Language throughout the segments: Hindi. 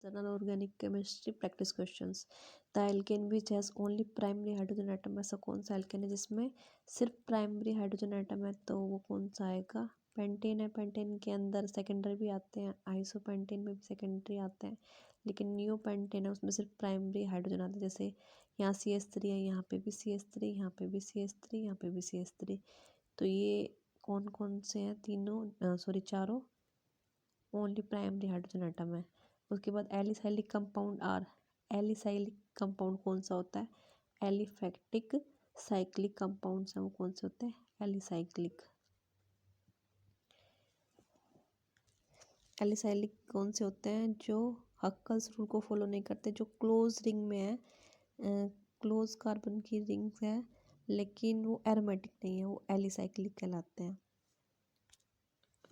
Journal Organic Chemistry Practice Questions. The alkane which has only primary hydrogen atom, ऐसा कौन सा alkane है जिसमें सिर्फ प्राइमरी हाइड्रोजन एटम है? तो वो कौन सा आएगा? पेंटेन है। पेंटेन के अंदर सेकेंडरी भी आते हैं, आइसोपेंटेन में भी सेकेंडरी आते हैं, लेकिन नियोपेंटेन है उसमें सिर्फ प्राइमरी हाइड्रोजन आता है। जैसे यहाँ CH3 है, यहाँ पे भी CH3, यहाँ पे भी CH3, यहाँ पे भी CH3। तो ये कौन कौन से हैं? तीनों सॉरी चारों ओनली प्राइमरी हाइड्रोजन एटम है। उसके बाद एलिसाइलिक कंपाउंड आर। एलिसाइलिक कंपाउंड कौन सा होता है? एलिफैक्टिक साइक्लिक कंपाउंड्स हैं, वो कौन से होते हैं? एलिसाइक्लिक। एलिसाइलिक कौन से होते हैं? जो हक्कल्स रूल को फॉलो नहीं करते, जो क्लोज रिंग में है, क्लोज कार्बन की रिंग्स है, लेकिन वो एरोमेटिक नहीं है, वो एलिसाइक्लिक कहलाते हैं।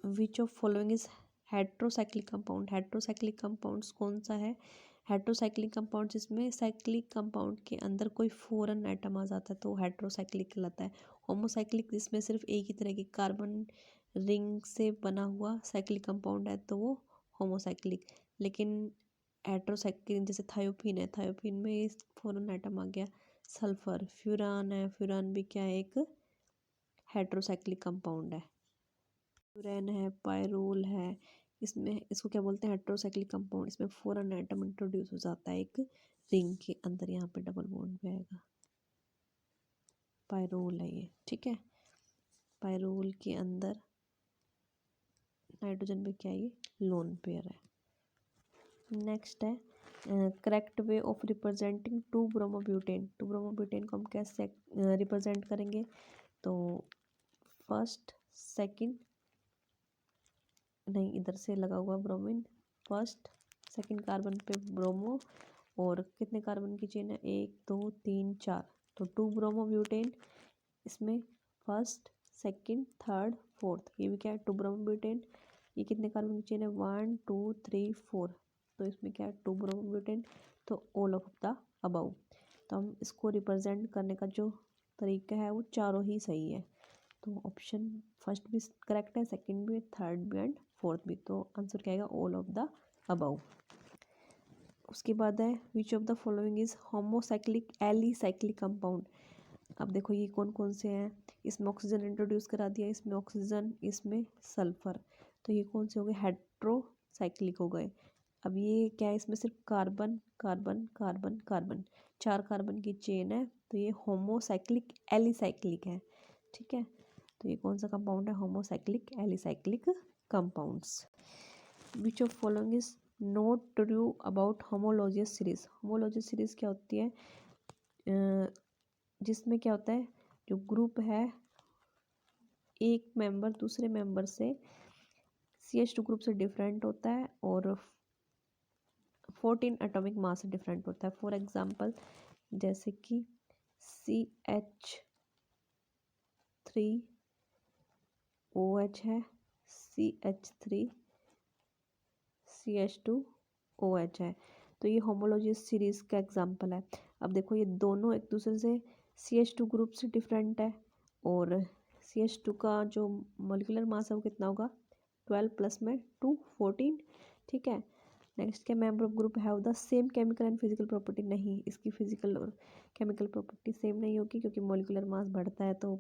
विच of following is heterocyclic compound? Heterocyclic compounds कौन सा है? हेट्रोसाइक्लिक कंपाउंड जिसमें साइक्लिक कंपाउंड के अंदर कोई फॉरेन एटम आ जाता है तो हेट्रोसाइक्लिक कहलाता है। होमोसाइक्लिक जिसमें सिर्फ एक ही तरह की कार्बन रिंग से बना हुआ साइक्लिक कंपाउंड है तो वो होमोसाइक्लिक। लेकिन हेट्रोसाइक्लिक जैसे थायोपीन है, थायोपीन में एक फॉरेन एटम आ गया सल्फर। फ्यूरान है, फ्यूरान भी क्या है? एक हेट्रोसाइक्लिक कंपाउंड है। फ्यूरेन है, पायरोल है, इसमें इसको क्या बोलते हैं? Heterocyclic compound. इसमें फॉरेन एटम इंट्रोड्यूस हो जाता है एक रिंग के अंदर, यहाँ पे डबल बॉन्ड पे आएगा। पायरोल है ये, ठीक है। पायरोल के अंदर नाइट्रोजन पे क्या है? ये लोन पेयर है। नेक्स्ट है करेक्ट वे ऑफ रिप्रेजेंटिंग 2-ब्रोमोब्यूटेन। 2-ब्रोमोब्यूटेन को हम कैसे रिप्रेजेंट करेंगे? तो फर्स्ट सेकंड, नहीं इधर से लगा हुआ ब्रोमीन, फर्स्ट सेकंड कार्बन पे ब्रोमो, और कितने कार्बन की चेन है? 1 2 3 4। तो 2-ब्रोमोब्यूटेन, इसमें फर्स्ट सेकंड थर्ड फोर्थ, ये भी क्या है? 2-ब्रोमोब्यूटेन। ये कितने कार्बन की चेन है? 1 2 3 4। तो इसमें क्या है? 2-ब्रोमोब्यूटेन। तो ऑल ऑफ द अबव। तो हम इसको रिप्रेजेंट करने का जो तरीका है वो चारों ही सही है। तो ऑप्शन फर्स्ट भी करेक्ट है, सेकंड भी, थर्ड भी एंड फोर्थ भी। तो आंसर क्या आएगा? All of the above. उसके बाद है विच of the following is homocyclic alicyclic compound. अब देखो ये कौन कौन से हैं? इसमें ऑक्सीजन इंट्रोड्यूस करा दिया, इसमें ऑक्सीजन, इसमें सल्फर। तो ये कौन से हो गए? हेट्रोसाइक्लिक हो गए। अब ये क्या है? इसमें सिर्फ carbon carbon carbon carbon, 4 carbon की चेन है, तो ये होमोसाइक्लिक एलिसाइक्लिक है, ठीक है। तो ये कौन सा कंपाउंड है? Homocyclic alicyclic compounds. Which of following is not true about homologous series. Homologous series क्या होती है? जिसमें क्या होता है? जो ग्रुप है, एक मेंबर दूसरे मेंबर से CH2 ग्रुप से डिफरेंट होता है और 14 एटॉमिक मास से डिफरेंट होता है। फॉर एग्जांपल जैसे कि CH3OH है, CH3CH2OH है, तो ये होमोलॉजियस सीरीज का एग्जांपल है। अब देखो ये दोनों एक दूसरे से CH2 ग्रुप से डिफरेंट है, और CH2 का जो मॉलिक्यूलर मास है वो कितना होगा? 12 प्लस में 2 14, ठीक है। नेक्स्ट क्या? Member of group have the same chemical and physical property. नहीं, इसकी फिजिकल और केमिकल प्रॉपर्टी सेम नहीं होगी, क्योंकि मॉलिक्यूलर मास बढ़ता है तो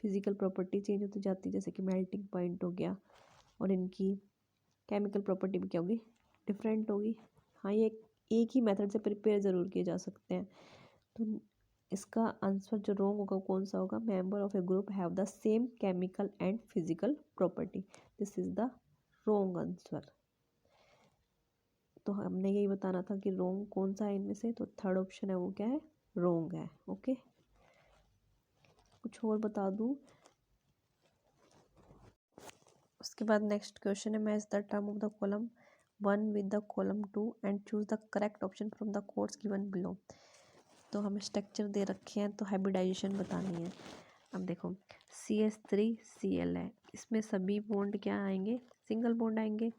फिजिकल प्रॉपर्टी चेंज होती जाती है, जैसे कि मेल्टिंग पॉइंट हो गया, और इनकी केमिकल प्रॉपर्टी भी क्या होगी? डिफरेंट होगी। हाँ, ये एक ही मेथड से प्रिपेयर ज़रूर किए जा सकते हैं। तो इसका आंसर जो रॉन्ग होगा कौन सा होगा? Member of A group have the same chemical and physical property. This is the wrong answer. तो हमने यही बताना था कि रॉन्ग कौन सा है इनमें से, तो थर्ड ऑप्शन है वो क्या है? रॉन्ग है। ओके, कुछ और बता दूं? उसके बाद नेक्स्ट क्वेश्चन है match the term of the column 1 with the column 2 and choose the correct option from the codes given below. तो हमें स्ट्रक्चर दे रखे हैं, तो हाइब्रिडाइजेशन बतानी है। अब देखो CH3Cl है, इसमें सभी बॉन्ड क्या आएंगे? सिंगल बॉन्ड आएंगे।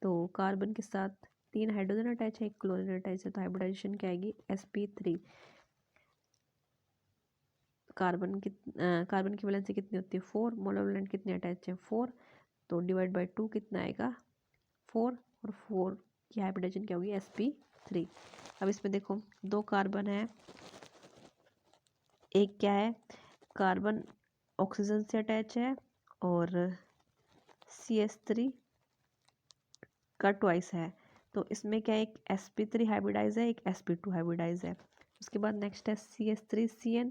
तो कार्बन के साथ 3 हाइड्रोजन अटैच है, 1 क्लोरीन अटैच है, तो हाइब्रिडाइजेशन क्या आएगी? sp3। कार्बन की वैलेंसी कितनी होती है? 4। मोलर वैलेंट कितने अटैच है? 4। तो डिवाइड बाई 2 कितना आएगा? 4 और 4 की हाइब्रिडाइजेशन क्या होगी, sp3। अब इसमें देखो 2 कार्बन है, एक क्या है कार्बन ऑक्सीजन से अटैच है और CH3 का ट्वाइस है, तो इसमें क्या एक sp3 हाइब्रिडाइज है, एक sp2 हाइब्रिडाइज है। उसके बाद नेक्स्ट है CH3CN,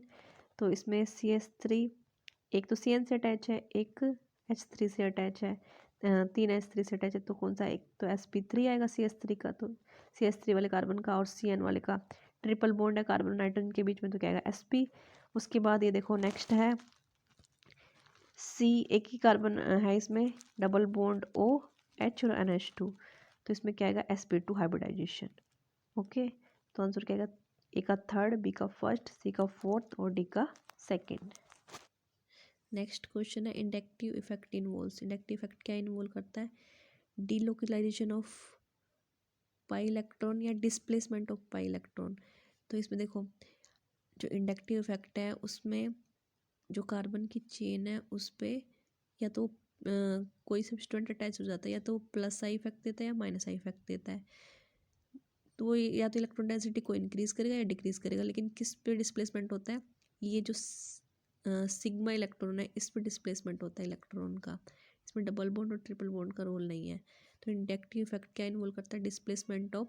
तो इसमें CH3 एक तो CN से अटैच है, एक H3 से अटैच है, 3 H3 से अटैच है, तो कौन सा, एक तो sp3 आएगा CH3 का, तो CH3 वाले कार्बन का और CN वाले का ट्रिपल बॉन्ड है कार्बन नाइट्रोजन के बीच में, तो क्या आएगा sp। उसके बाद ये देखो नेक्स्ट है C, एक ही कार्बन है इसमें, डबल बॉन्ड OH और NH2, तो इसमें क्या आएगा sp2 हाइब्रिडाइजेशन। ओके, तो आंसर क्या आएगा, ए का थर्ड, बी का फर्स्ट, सी का फोर्थ और डी का सेकेंड। नेक्स्ट क्वेश्चन है inductive effect involves. Inductive effect क्या इन्वॉल्व करता है, डीलोकलाइजेशन ऑफ पाई इलेक्ट्रॉन या डिस्प्लेसमेंट ऑफ पाई इलेक्ट्रॉन। तो इसमें देखो जो इंडक्टिव इफेक्ट है उसमें जो कार्बन की चेन है उस पर या तो कोई सब्सटेंट अटैच हो जाता है, या तो प्लस आई इफेक्ट देता है या माइनस आई इफेक्ट देता है, तो वो या तो इलेक्ट्रॉन डेंसिटी को इंक्रीज करेगा या डिक्रीज करेगा। लेकिन किस पे डिस्प्लेसमेंट होता है, ये जो सिग्मा इलेक्ट्रॉन है इस पे डिस्प्लेसमेंट होता है इलेक्ट्रॉन का, इसमें डबल बॉन्ड और ट्रिपल बॉन्ड का रोल नहीं है। तो इंडक्टिव इफेक्ट क्या इन्वॉल्व करता है, डिस्प्लेसमेंट ऑफ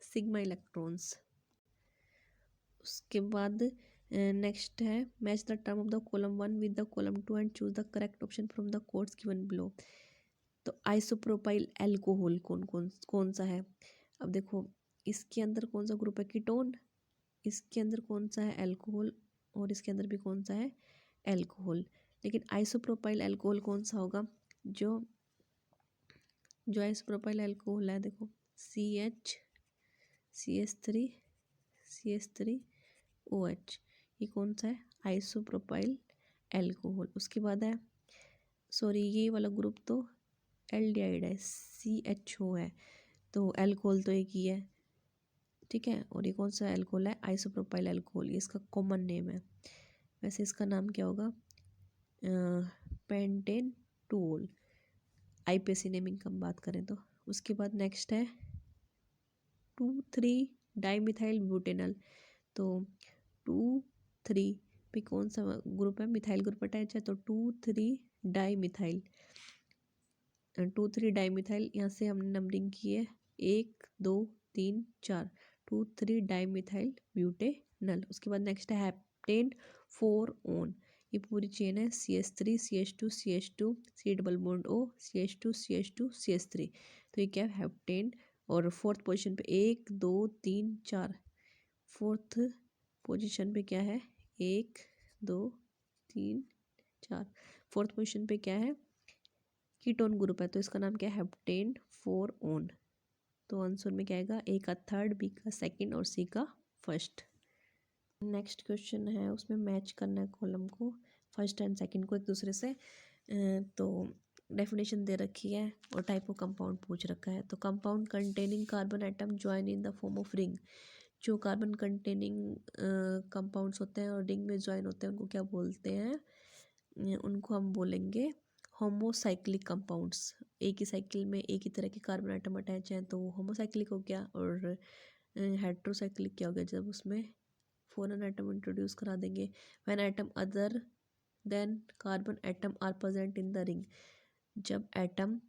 सिग्मा इलेक्ट्रॉन्स। उसके बाद नेक्स्ट है match the term of the column 1 with the column 2 and choose the correct option from the codes given below. तो आइसोप्रोपाइल एल्कोहल कौन सा है, अब देखो इसके अंदर कौन सा ग्रुप है, कीटोन, इसके अंदर कौन सा है एल्कोहल, और इसके अंदर भी कौन सा है एल्कोहल। लेकिन आइसोप्रोपाइल एल्कोहल कौन सा होगा, जो जो आइसोप्रोपाइल एल्कोहल है देखो CH3OH, ये कौन सा है आइसोप्रोपाइल एल्कोहल। उसके बाद है सॉरी ये वाला ग्रुप तो एल्डिहाइड है, CHO है, तो एल्कोहल तो एक ही है, ठीक है। और ये कौन सा एल्कोहल है आइसोप्रोपाइल एल्कोहल, ये इसका कॉमन नेम है, वैसे इसका नाम क्या होगा पेंटेनटोल, IPAC नेमिंग का हम बात करें तो। उसके बाद नेक्स्ट है 2,3 डाईमिथाइल ब्यूटेनल, तो 2,3 पे कौन सा ग्रुप है, मिथाइल ग्रुप अटैच है, तो 2,3 डाईमिथाइल, 2,3 डाईमिथाइल, यहाँ से हमने नंबरिंग की है 1 2 3 4, 2,3 डाईमिथाइल ब्यूटेनल। उसके बाद नेक्स्ट है हेप्टेन 4 ओन, ये पूरी चेन है CH3 CH2 CH2 C double bond O CH2 CH2 CH3, तो ये क्या है हेप्टेन। और फोर्थ पोजीशन पे 1 2 3 4, फोर्थ पोजीशन पे क्या है 1 2 3 4, फोर्थ पोजीशन पे क्या है कीटोन ग्रुप है, तो इसका नाम क्या है हेप्टेन 4 ओन। तो आंसर में क्या आएगा, ए का थर्ड, बी का सेकंड और सी का फर्स्ट। नेक्स्ट क्वेश्चन है उसमें मैच करना है कॉलम को, फर्स्ट एंड सेकंड को एक दूसरे से। तो डेफिनेशन दे रखी है और टाइप ऑफ कंपाउंड पूछ रखा है। तो compound containing carbon atom join in the form of ring, जो कार्बन कंटेनिंग कंपाउंड्स होते हैं और रिंग में ज्वाइन होते हैं उनको क्या बोलते हैं, उनको हम बोलेंगे होमोसाइक्लिक कंपाउंड्स। एक ही साइकिल में एक ही तरह के कार्बन आइटम अटैच हैं तो होमोसाइक्लिक हो गया, और हेट्रोसाइक्लिक क्या हो गया, जब उसमें फॉरेन आइटम इंट्रोड्यूस करा देंगे। When atom other than carbon atom are present in the ring, जब एटम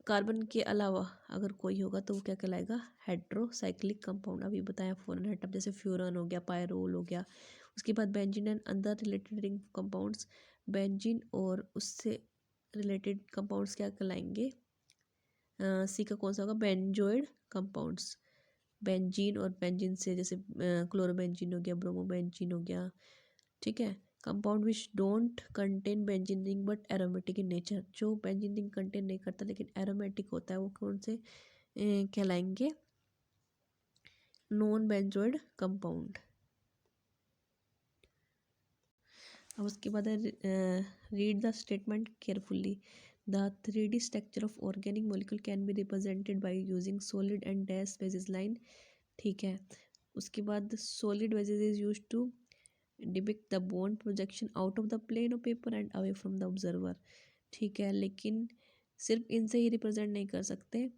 कार्बन के अलावा अगर कोई होगा तो वो क्या कहलाएगा हेट्रोसाइक्लिक कंपाउंड। अभी बताया फॉरेन आइटम जैसे फ्यूरन हो गया, पायरोल हो गया। उसके बाद benzene and other related ring compounds, benzene और उससे रिलेटेड कंपाउंड्स क्या कहलाएंगे, सी का कौन सा होगा बेंजोइड कंपाउंड्स। बेंजीन और बेंजीन से जैसे क्लोरोबेंजीन हो गया, ब्रोमोबेंजीन हो गया, ठीक है। Compound which don't contain benzene ring but aromatic in nature, जो बेंजीन रिंग कंटेन नहीं करता लेकिन एरोमेटिक होता है वो कौन से कहलाएंगे नॉन बेंजोइड कंपाउंड। अब उसके बाद read the statement carefully, the 3D structure of organic molecule can be represented by using solid and dash basis line, ठीक है। उसके बाद solid basis is use to depict the bond projection out of the plane of paper and away from the observer, ठीक है। लेकिन सिर्फ इनसे ही रिप्रेजेंट नहीं कर सकते,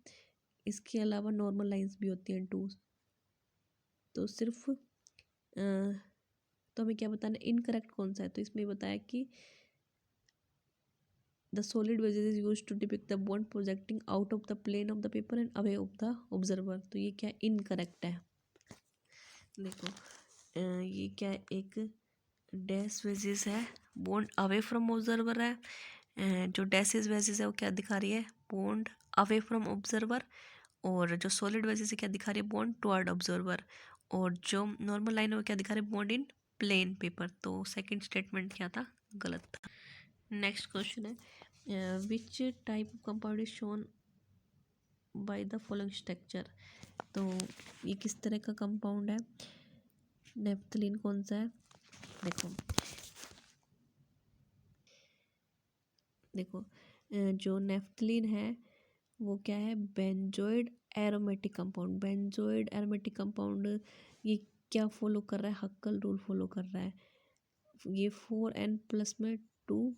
इसके अलावा नॉर्मल लाइंस भी होती हैं 2। तो सिर्फ तो हमें क्या बताना, इनकरेक्ट कौन सा है। तो इसमें बताया कि the solid wedges is use to depict the bond projecting out of the plane of the paper and away of the observer. तो ये क्या इनकरेक्ट है। देखो ये क्या है, एक डैश वेजेस है, बॉन्ड अवे फ्रॉम ऑब्जर्वर है। जो डैशेज वेजेस है वो क्या दिखा रही है, बॉन्ड अवे फ्रॉम ऑब्जर्वर। और जो सॉलिड वेजेस है क्या दिखा रही है, बॉन्ड टुवर्ड ऑब्जर्वर। और जो नॉर्मल लाइन है वो क्या दिखा रही है, बॉन्ड इन प्लेन पेपर। तो सेकंड स्टेटमेंट क्या था, गलत था। नेक्स्ट क्वेश्चन है which type of compound is shown by the following structure. तो ये किस तरह का कंपाउंड है, नेफ्थलीन कौन सा है। देखो देखो जो नेफ्थलीन है वो क्या है, benzenoid aromatic compound. Benzenoid aromatic compound ये क्या फॉलो कर रहा है, हक्कल रूल फॉलो कर रहा है। ये 4n+ में 2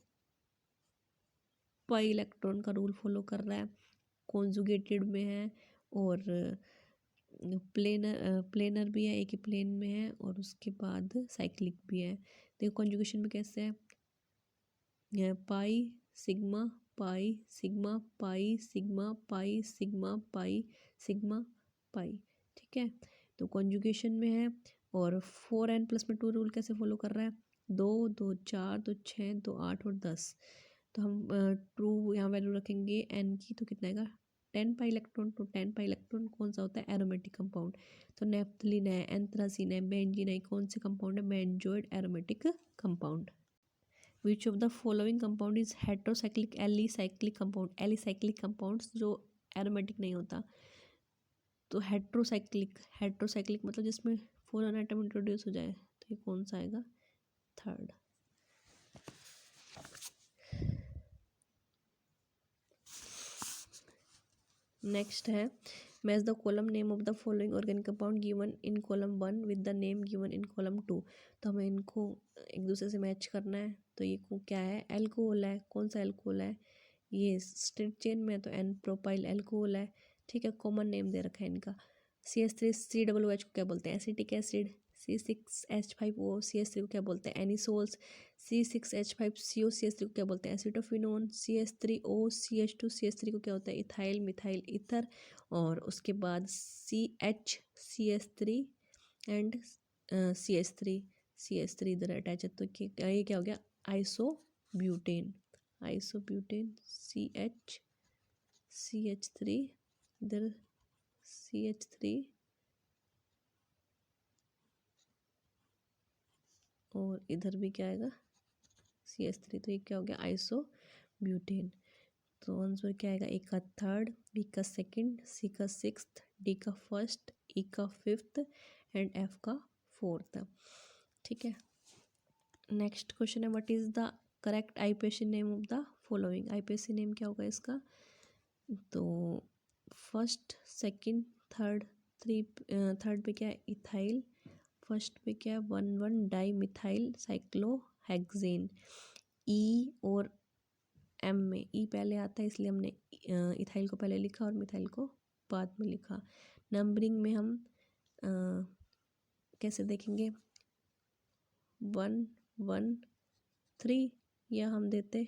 पाई इलेक्ट्रॉन का रूल फॉलो कर रहा है, कॉन्जुगेटेड में है और प्लेनर भी है, एक ही प्लेन में है और उसके बाद साइक्लिक भी है। देखो कॉन्जुगेशन में कैसे है, pi sigma pi sigma pi sigma pi sigma pi sigma pi. ठीक है, तो कॉन्जुगेशन में है। और 4n+ में 2 रूल कैसे फॉलो कर रहा है, 2 2 4 2 6 2 8 और 10। तो हम ट्रू यहाँ वैल्यू रखेंगे n की, तो कितना आएगा 10 पाई इलेक्ट्रॉन। तो 10 पाई इलेक्ट्रॉन कौन सा होता है, एरोमेटिक कंपाउंड। तो नेफ्थलीन है, एंथ्रासीन है, बेंजीन है, कौन से कंपाउंड है, benzenoid aromatic compound. Which of the following compound is heterocyclic alicyclic compound. Alicyclic compounds जो एरोमेटिक नहीं होता। तो हेट्रोसाइक्लिक मतलब जिसमें 4 एटम इंट्रोड्यूस हो जाए। तो ये कौन सा आएगा, थर्ड। नेक्स्ट है match the column name of the following organic compound given in column 1 with the name given in column 2। तो हमें इनको एक दूसरे से मैच करना है। तो ये क्या है, एल्कोहल है। कौन सा एल्कोहल है, ये स्ट्रेट चेन में है तो एन प्रोपाइल एल्कोहल है। ठीक है, कॉमन नेम दे रखा है इनका। CH3COOH को क्या बोलते हैं, एसिटिक एसिड। C6H5O CH3 को क्या बोलते हैं, एनिसोल्स। C6H5CO CH3 को क्या बोलते हैं, एसिटोफिनोन। CH3OCH2CH3 को क्या होता है, इथाइल मिथाइल ईथर। और उसके बाद CH एंड CH3 इधर अटैच है। तो ये क्या हो गया, आइसोब्यूटेन। आइसोब्यूटेन CH3 इधर CH3 और इधर भी क्या आएगा, CH3। तो ये क्या हो गया, आइसोब्यूटेन। तो आंसर क्या आएगा, ए का थर्ड, बी का सेकंड, सी का सिक्स्थ, डी का फर्स्ट, ई का फिफ्थ एंड एफ का फोर्थ। ठीक है, नेक्स्ट क्वेश्चन है what is the correct IUPAC name of the following. IUPAC name क्या होगा इसका, तो फर्स्ट सेकंड थर्ड, थर्ड पे क्या है, इथाइल। फर्स्ट पे क्या है, 1,1 डाई साइक्लोहेक्सेन। ई और एम में ई पहले आता है इसलिए हमने इथाइल को पहले लिखा और मिथाइल को बाद में लिखा। नंबरिंग में हम कैसे देखेंगे, 1 1 3 या हम देते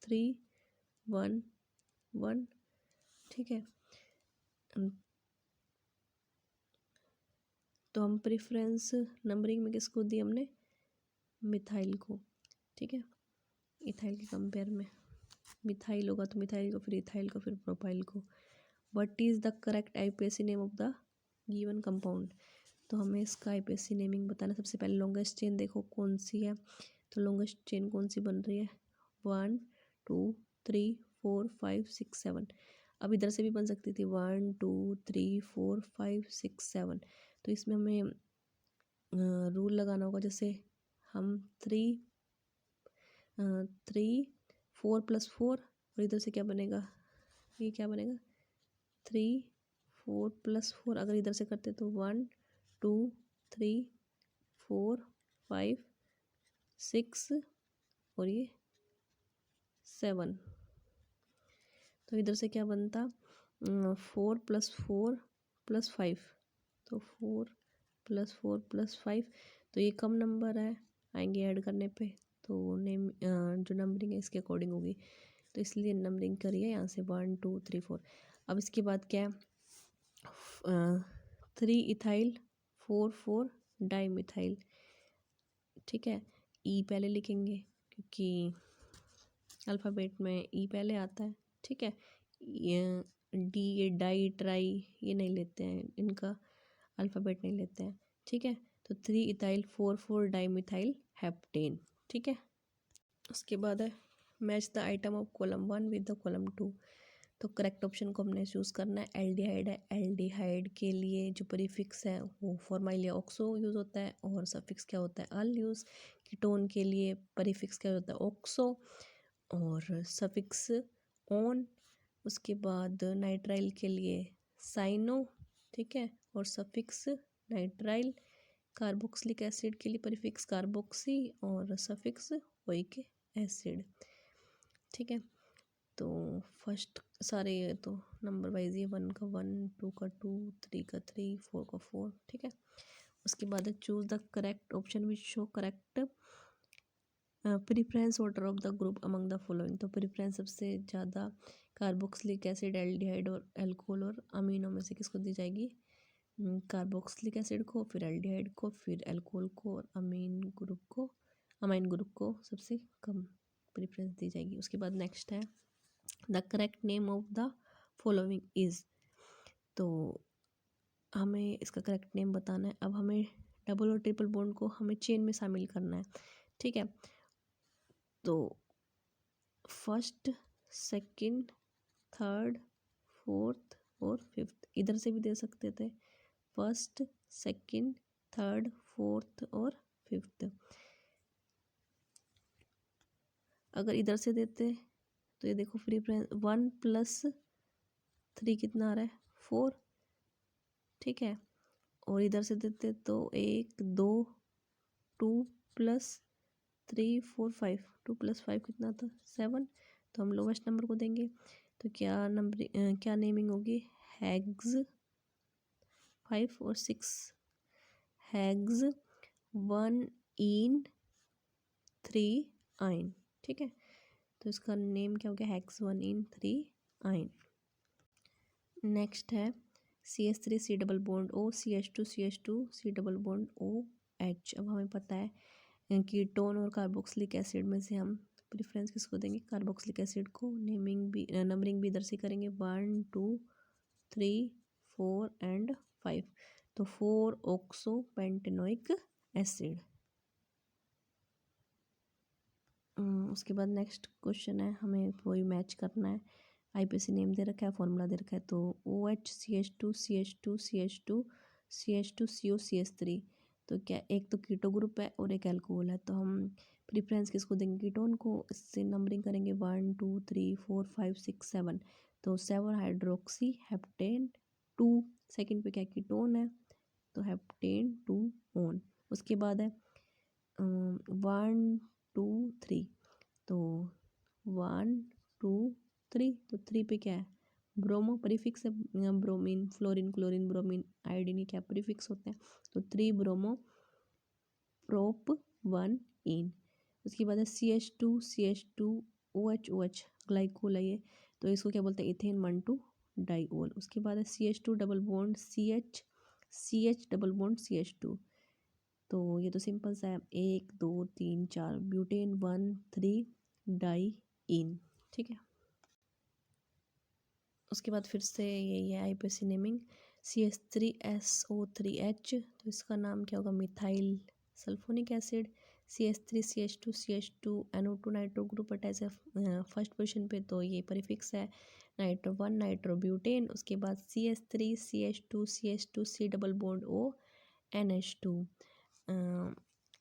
3 1 1। ठीक है, तो हम प्रेफरेंस नंबरिंग में किसको दी, हमने मिथाइल को। ठीक है, इथाइल के कंपेयर में मिथाइल होगा तो मिथाइल को, फिर इथाइल को, फिर प्रोपाइल को। What is the correct IUPAC name of the given compound. तो हमें इसका आईपीएसी नेमिंग बताना। सबसे पहले लॉन्गेस्ट चेन देखो कौन सी है, तो लॉन्गेस्ट चेन कौन सी बन रही है, 1 2 3 4 5 6 7। अब इधर से भी बन सकती थी 1 2 3 4 5 6 7। तो इसमें हमें रूल लगाना होगा, जैसे हम 3 4 और इधर से क्या बनेगा, ये क्या बनेगा 3 4 अगर इधर से करते तो 1 2 3 4 5 6 और ये 7। तो इधर से क्या बनता, 4 + 4 + 5, तो 4 + 4 + 5, तो ये कम नंबर है आएंगे ऐड करने पे, तो नेम जो नंबरिंग है इसके अकॉर्डिंग होगी, तो इसलिए नंबरिंग करिए यहाँ से 1 2 3 4। अब इसके बाद क्या है, 3 इथाइल 4 4 डाईमिथाइल, ठीक है। ई पहले लिखेंगे क्योंकि अल्फ़ाबेट में ई पहले आता है, ठीक है। ये डी, ये डाई ट्राई ये नहीं लेते हैं, इनका अल्फ़ाबेट नहीं लेते हैं, ठीक है। तो 3 इथाइल 4 4 डाईमिथाइल हेप्टेन, ठीक है। उसके बाद है match the item of column 1 with the column 2, तो करेक्ट ऑप्शन को हमने चूज़ करना है। एल्डिहाइड है, एल्डिहाइड के लिए जो प्रीफिक्स है वो फॉर्माइल या ऑक्सो यूज़ होता है, और सफिक्स क्या होता है, अल यूज़। कीटोन के लिए प्रीफिक्स क्या होता है, ऑक्सो, और सफिक्स ऑन। उसके बाद नाइट्राइल के लिए साइनो, ठीक है, और सफिक्स नाइट्राइल। कार्बोक्सिलिक एसिड के लिए प्रीफिक्स कार्बोक्सी और सफिक्स ओइक एसिड, ठीक है। तो फर्स्ट सारे ये तो नंबर वाइज, ये 1 का 1 2 का 2 3 का 3 4 का 4, ठीक है। उसके बाद है choose the correct option which show correct preference order of the group among the following, तो प्रीफरेंस सबसे ज़्यादा कार्बोक्सिलिक एसिड, एल्डिहाइड और अल्कोहल और अमीनो में से किसको दी जाएगी, कार्बोक्सिलिक एसिड को, फिर एल्डिहाइड को, फिर अल्कोहल को, और अमीन ग्रुप को सबसे कम प्रीफरेंस दी जाएगी। उसके बाद नेक्स्ट है the correct name of the following is, तो हमें इसका करेक्ट नेम बताना है। अब हमें डबल और ट्रिपल बॉन्ड को हमें चेन में शामिल करना है, ठीक है। तो फर्स्ट, सेकंड, थर्ड, फोर्थ और फिफ्थ, इधर से भी दे सकते थे, फर्स्ट, सेकंड, थर्ड, फोर्थ और फिफ्थ। अगर इधर से देते तो ये देखो प्रीफरेंस 1 + 3 कितना आ रहा है, 4, ठीक है। और इधर से देते तो 1 2 2 + 3 4 5, 2 + 5 कितना था, 7, तो हम लोवेस्ट नंबर को देंगे। तो क्या नेमिंग होगी, हैग्स 5 और 6, हैग्स 1 इन 3 आइन, ठीक है। तो इसका नेम क्या हो गया, हैग्स 1 इन 3 आइन। नेक्स्ट है CH3 C double bond O, CH2 CH2 C double bond OH। अब हमें पता है कीटोन और कार्बोक्सिलिक एसिड में से हम प्रेफरेंस किसको देंगे, कार्बोक्सिलिक एसिड को। नंबरिंग भी इधर से करेंगे 1 2 3 4 एंड 5, तो 4 ऑक्सो पेंटेनोइक एसिड। उसके बाद नेक्स्ट क्वेश्चन है, हमें वही मैच करना है। IPC नेम दे रखा है, फॉर्मूला दे रखा है, तो OH CH2 CH2 CH2 CH2 CO CH3, तो क्या एक तो कीटो ग्रुप है और एक अल्कोहल है, तो हम प्रीफरेंस किसको देंगे, कीटोन को। इससे नंबरिंग करेंगे 1 2 3 4 5 6 7, तो 7 हाइड्रोक्सी हेप्टेन 2, सेकंड पे क्या कीटोन है, तो हेप्टेन 2 ओन। उसके बाद है 1 2 3, तो 1 2 3, तो 3 पे क्या है, ब्रोमो प्रीफिक्स है, bromine fluorine chlorine bromine iodine, ये क्या प्रीफिक्स होते हैं, तो 3 ब्रोमो प्रोप 1 इन। उसके बाद है CH2 OH ग्लाइकोल है ये, तो इसको क्या बोलते हैं, इथेन 1 2 डाइओल। उसके बाद है CH2 double bond CH double bond CH2, तो ये तो सिंपल सा है, 1 2 3 4 ब्यूटेन 1 3 डाई इन, ठीक है। उसके बाद फिर से यही है IPC नेमिंग CH3SO3H, तो इसका नाम क्या होगा, methyl sulphonic acid. CH3 CH2 NO2 nitro group attach है फर्स्ट पोजीशन पे, तो ये प्रीफिक्स है नाइट्रो 1 नाइट्रो ब्यूटेन। उसके बाद CH3 CH2 C double bond O NH2,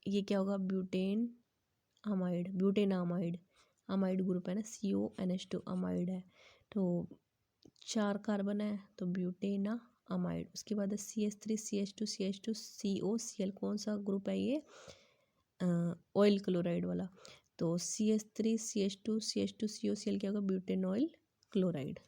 ये क्या होगा, ब्यूटेनामाइड ग्रुप है ना, CONH2 अमाइड है, तो 4 कार्बन है, तो ब्यूटेना अमाइड। उसके बाद है CH3 CH2 COCl, कौन सा ग्रुप है ये, ऑयल क्लोराइड वाला, तो CH3 CH2 COCl क्या होगा, ब्यूटेनॉयल क्लोराइड।